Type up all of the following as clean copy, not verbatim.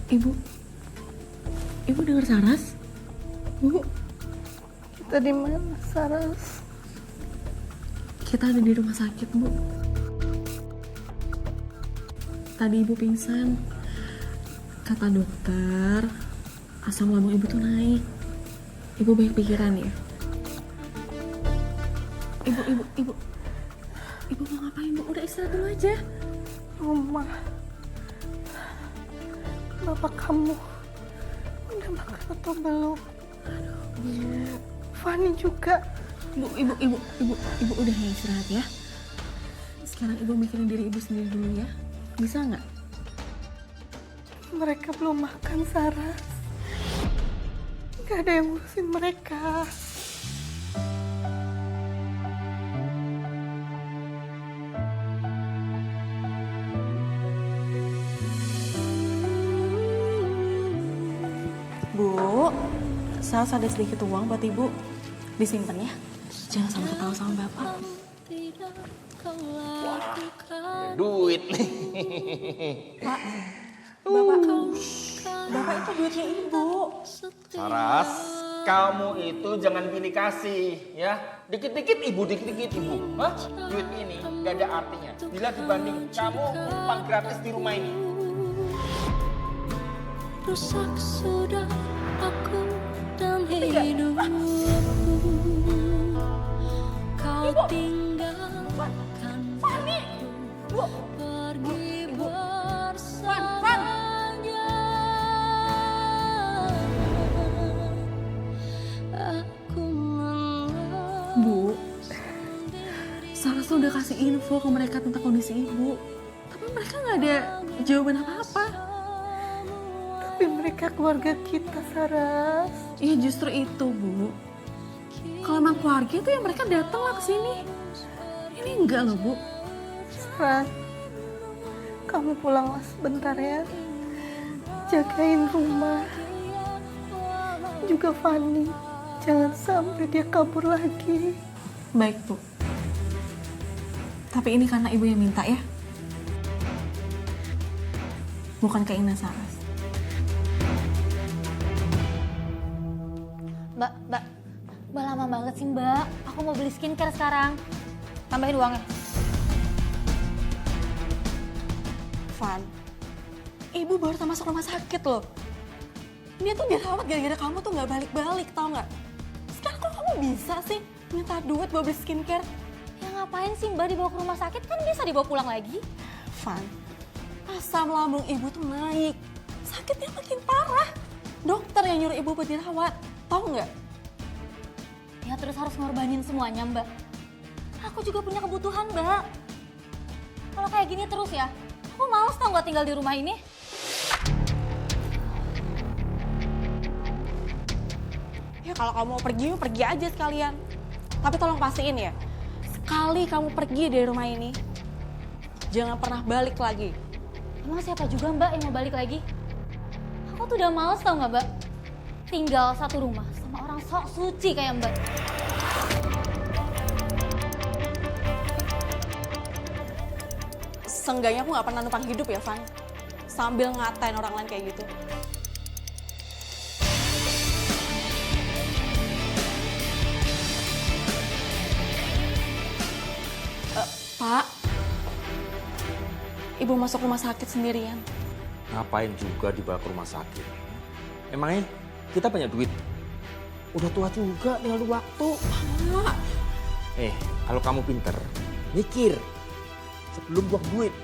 Ibu, ibu dengar Saras? Bu, Kita di mana, Saras? kita ada di rumah sakit, Bu. Tadi ibu pingsan. Kata dokter, asam lambung ibu tuh naik. Ibu banyak pikiran ya? Ibu mau ngapain, Bu? Udah istirahat dulu aja. Rumah. Bapak kamu udah makan atau belum? Bu, Fani juga. ibu udah ya istirahat ya. Sekarang ibu mikirin diri ibu sendiri dulu ya. Bisa nggak? Mereka belum makan, Saras. Gak ada yang ngurusin mereka. Bu, Saras ada sedikit uang buat ibu. Disimpan ya. Jangan sampai ketawa sama bapak. Duit nih. Pak, bapak itu duitnya ibu. Saras, kamu itu jangan pilih kasih ya. Dikit-dikit ibu, dikit-dikit ibu. Hah? Duit ini gak ada artinya bila dibanding kamu numpang gratis di rumah ini. Rusak sudah aku dan hidupku. Kau tinggalkan aku pergi bersamanya. Aku Bu, Saras tuh udah kasih info ke mereka tentang kondisi ibu. Tapi mereka nggak ada jawaban apa-apa. Tapi mereka keluarga kita, Saras. Iya justru itu, Bu. Kalau emang keluarga itu ya mereka datang lah ke sini. Ini enggak loh, Bu. Saras, kamu pulanglah sebentar ya. Jagain rumah. Juga Fani. Jangan sampai dia kabur lagi. Baik, Bu. Tapi ini karena ibu yang minta ya. Bukan keinginan Saras. Mbak lama banget sih Mbak. Aku mau beli skincare sekarang. Tambahin uangnya. Van, ibu baru masuk rumah sakit loh. Dia tuh dirawat gara-gara kamu tuh nggak balik-balik, tau nggak? Sekarang kok kamu bisa sih minta duit buat beli skincare? Ya ngapain sih Mbak dibawa ke rumah sakit? Kan bisa dibawa pulang lagi. Van, asam lambung ibu tuh naik. Sakitnya makin parah. Dokter yang nyuruh ibu buat dirawat, tau nggak? Ya terus harus ngorbanin semuanya Mbak. Aku juga punya kebutuhan Mbak. Kalau kayak gini terus ya, aku males tau nggak tinggal di rumah ini. Ya kalau kamu mau pergi, pergi aja sekalian. Tapi tolong pastiin ya, sekali kamu pergi dari rumah ini, jangan pernah balik lagi. Emang siapa juga Mbak yang mau balik lagi? Aku tuh udah males tau nggak Mbak? Tinggal satu rumah sama orang sok suci kayak Mbak. Seenggaknya aku nggak pernah numpang hidup ya, Van. Sambil ngatain orang lain kayak gitu. Pak, ibu masuk rumah sakit sendirian. Ngapain juga dibawa ke rumah sakit? Emangnya kita banyak duit? Udah tua juga, tinggal waktu. Pak, Kalau kamu pinter, mikir sebelum buang duit.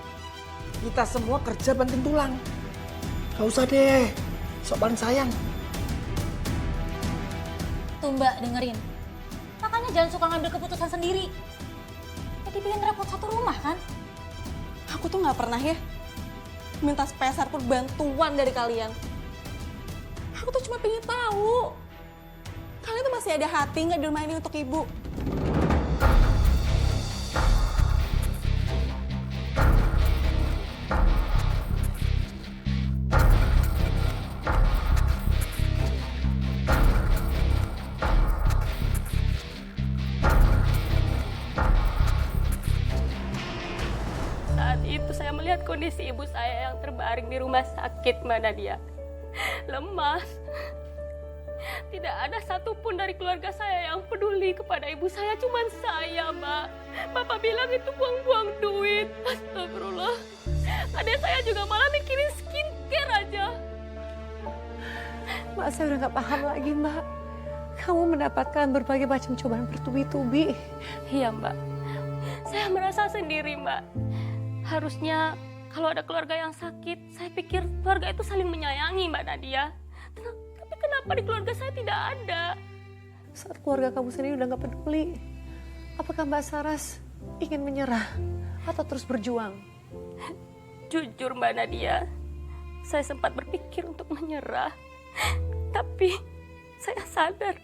Kita semua kerja banting tulang. Gak usah deh, sok paling sayang. Tuh Mbak dengerin. Makanya jangan suka ngambil keputusan sendiri. Jadi bikin repot satu rumah kan? aku tuh nggak pernah ya minta sepeser pun bantuan dari kalian. Aku tuh cuma pengen tahu, kalian tuh masih ada hati nggak di rumah ini untuk ibu? Saat itu saya melihat kondisi ibu saya yang terbaring di rumah sakit, Mbak Nadia. lemas. Tidak ada satupun dari keluarga saya yang peduli kepada ibu saya, cuman saya, Mbak. Bapak bilang itu buang-buang duit. Astagfirullah. Adik saya juga malah mikirin skincare aja. Mbak, saya udah gak paham lagi, Mbak. Kamu mendapatkan berbagai macam cobaan bertubi-tubi. Iya, Mbak. Saya merasa sendiri, Mbak. Harusnya kalau ada keluarga yang sakit, saya pikir keluarga itu saling menyayangi, Mbak Nadia. Tapi kenapa di keluarga saya tidak ada? Saat keluarga kamu sendiri udah gak peduli, apakah Mbak Saras ingin menyerah atau terus berjuang? Jujur, Mbak Nadia, saya sempat berpikir untuk menyerah. Tapi saya sadar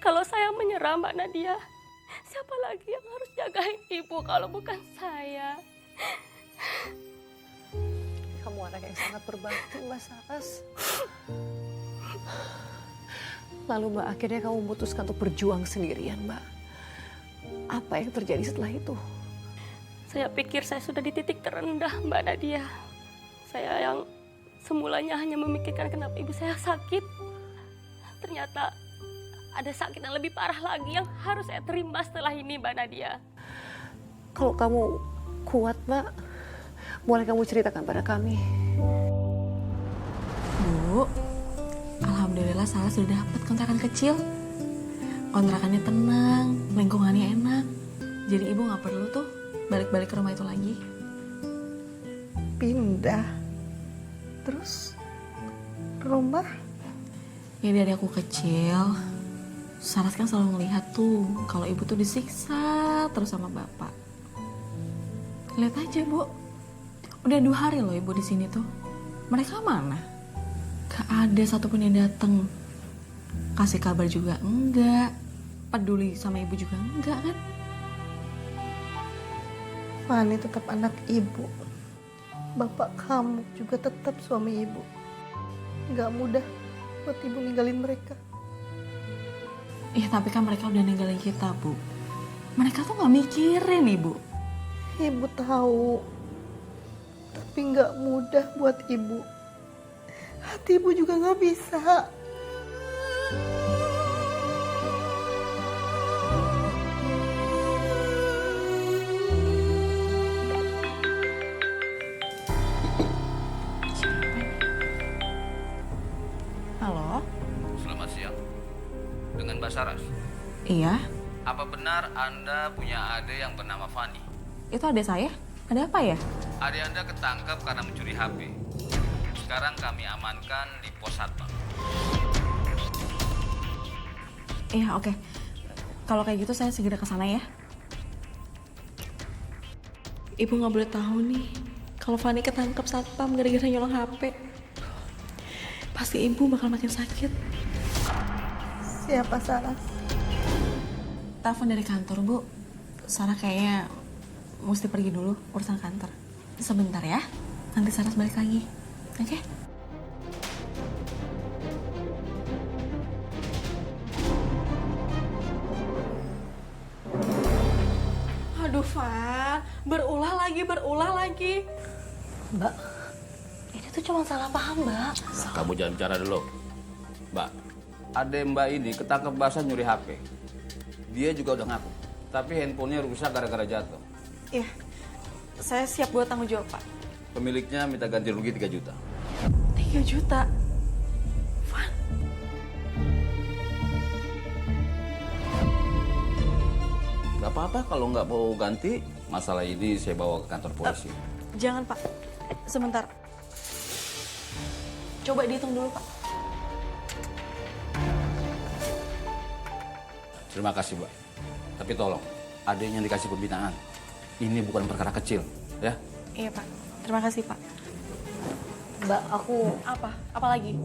kalau saya menyerah, Mbak Nadia, siapa lagi yang harus jagain ibu kalau bukan saya? Kamu anak yang sangat berbakti, Mbak Saras. Lalu Mbak, akhirnya kamu memutuskan untuk berjuang sendirian, Mbak. Apa yang terjadi setelah itu? Saya pikir saya sudah di titik terendah, Mbak Nadia. Saya yang semulanya hanya memikirkan kenapa ibu saya sakit. Ternyata ada sakit yang lebih parah lagi yang harus saya terima setelah ini, Mbak Nadia. Kalau kamu kuat, Mbak, boleh kamu ceritakan pada kami. Bu, alhamdulillah Saras sudah dapat kontrakan kecil. Kontrakannya tenang, lingkungannya enak. Jadi ibu nggak perlu tuh balik-balik ke rumah itu lagi. Pindah? Terus rumah? Ya dari aku kecil, Saras kan selalu ngelihat tuh kalau ibu tuh disiksa terus sama bapak. Lihat aja, Bu. Udah 2 hari loh ibu di sini tuh. Mereka mana? Gak ada satupun yang dateng. Kasih kabar juga enggak. Peduli sama ibu juga enggak kan? Fani tetap anak ibu. Bapak kamu juga tetap suami ibu. Gak mudah buat ibu ninggalin mereka. Iya tapi kan mereka udah ninggalin kita, Bu. Mereka tuh gak mikirin ibu. Ibu tahu, tapi gak mudah buat ibu. Hati ibu juga gak bisa. Halo? Selamat siang. Dengan Mbak Saras. Iya? Apa benar Anda punya adik yang bernama Fani? Itu adik saya? Ada apa ya? Adik Anda ketangkap karena mencuri HP. Sekarang kami amankan di pos satpam. Iya, oke. Kalau kayak gitu saya segera ke sana ya. Ibu nggak boleh tahu nih kalau Fani ketangkep satpam gara-gara nyolong HP. Pasti ibu bakal makin sakit. Siapa Saras? Telepon dari kantor, Bu. Sarah kayaknya mesti pergi dulu urusan kantor. Sebentar ya. Nanti Saras balik lagi. Oke? Aduh, Van. Berulah lagi. Mbak, ini tuh cuma salah paham, Mbak. Kamu jangan bicara dulu. Mbak, adik Mbak ini ketangkap basah nyuri HP. Dia juga udah ngaku. Tapi handphonenya rusak gara-gara jatuh. Iya. Saya siap buat tanggung jawab, Pak. Pemiliknya minta ganti rugi 3 juta. 3 juta? Van. Gak apa-apa kalau nggak mau ganti, masalah ini saya bawa ke kantor polisi. Jangan, Pak. Sebentar. Coba dihitung dulu, Pak. Terima kasih, Mbak. Tapi tolong, adiknya dikasih pembinaan. Ini bukan perkara kecil, ya. Iya, Pak. Terima kasih, Pak. Mbak, aku... Apa? Apa lagi?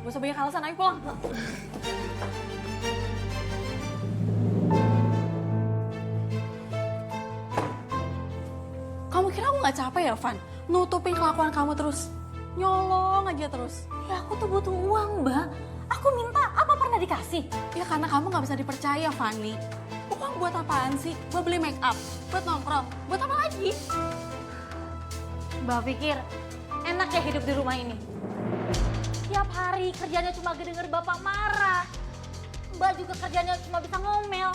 Gak usah banyak alasan, ayo pulang. Kamu kira aku gak capek ya, Van? Nutupin kelakuan kamu terus. Nyolong aja terus. Ya aku tuh butuh uang, Mbak. Aku minta, apa pernah dikasih? Ya karena kamu gak bisa dipercaya, Fanny. Uang buat apaan sih? Buat beli make up? Buat nongkrong? Buat apa lagi? Mbak pikir, enak ya hidup di rumah ini? Tiap hari kerjanya cuma denger bapak marah. Mbak juga kerjanya cuma bisa ngomel.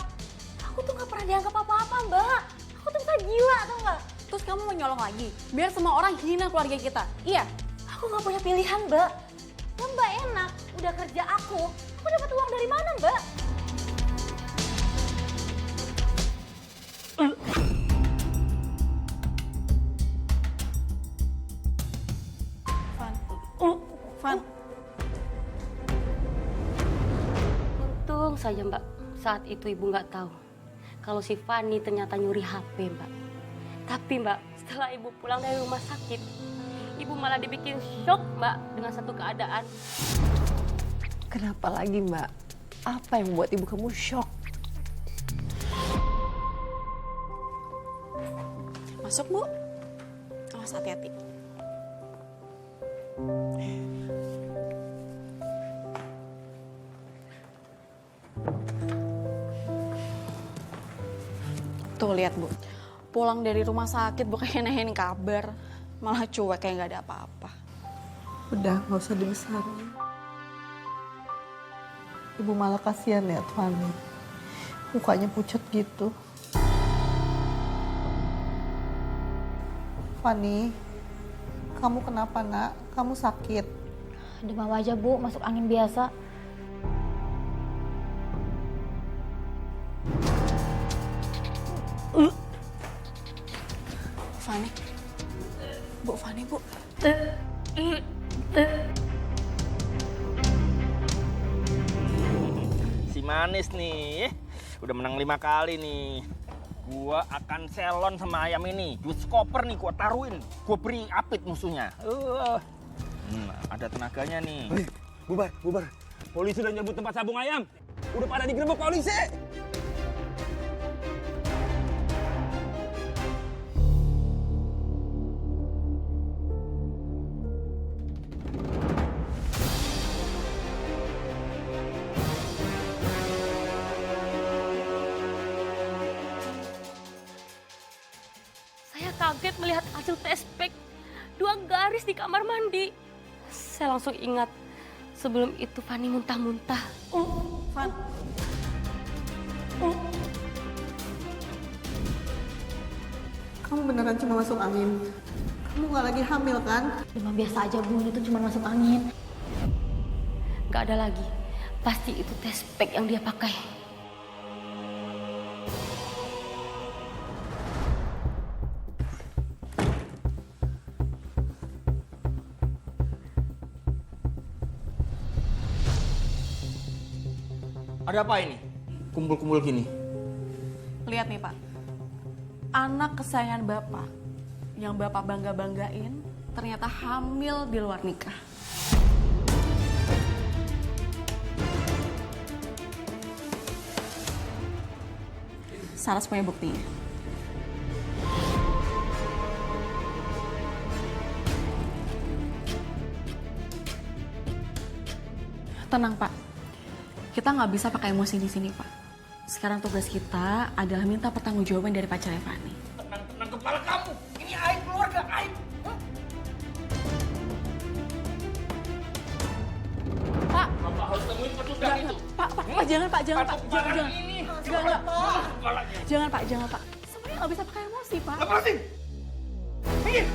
Aku tuh gak pernah dianggap apa-apa, Mbak. Aku tuh bisa gila, tau gak? Terus kamu mau nyolong lagi? Biar semua orang hina keluarga kita. Iya. Aku gak punya pilihan, Mbak. Ya Mbak enak, udah kerja aku dapat uang dari mana, Mbak? Van. Untung saja Mbak, saat itu Ibu nggak tahu kalau si Fani ternyata nyuri HP Mbak. Tapi Mbak, setelah Ibu pulang dari rumah sakit, Ibu malah dibikin shock Mbak dengan satu keadaan. Kenapa lagi Mbak? Apa yang membuat ibu kamu shock? Masuk, Bu. Awas hati-hati. Tuh lihat, Bu. Pulang dari rumah sakit bukannya nanyain kabar, malah cuek kayak nggak ada apa-apa. Udah, nggak usah dibesarin. Ibu malah kasihan lihat Fani. Mukanya pucat gitu. Fani, kamu kenapa nak? Kamu sakit? Demam aja, Bu. Masuk angin biasa. Fani. Bu, Fani, Bu. Si manis nih, udah menang 5 kali nih. Gua akan selon sama ayam ini. Jus koper nih gua taruhin. Gua beri apit musuhnya. Ada tenaganya nih. Bubar, bubar. Polisi udah nyebut tempat sabung ayam. Udah pada digerebek polisi. Saya kaget melihat hasil tes pack 2 garis di kamar mandi. Saya langsung ingat sebelum itu Fani muntah-muntah. Van. Kamu beneran cuma masuk angin? Kamu nggak lagi hamil kan? Demam biasa aja, Bu. Ini tuh cuma masuk angin. Gak ada lagi. Pasti itu tes pack yang dia pakai. Ada apa ini? Kumpul-kumpul gini. Lihat nih, Pak. Anak kesayangan Bapak yang Bapak bangga-banggain ternyata hamil di luar nikah. Saras punya buktinya. Tenang, Pak. Kita nggak bisa pakai emosi di sini, Pak. Sekarang tugas kita adalah minta pertanggungjawaban dari pacarnya Fani. Tenang kepala kamu. Ini aib keluarga, aib. Pak, Bapak harus temuin petugas itu. Pak, jangan, Pak, jangan, Pak, jangan. Ini. Enggak. Jangan, Pak, jangan, Pak. Semuanya nggak bisa pakai emosi, Pak. Lepasin. Minggir.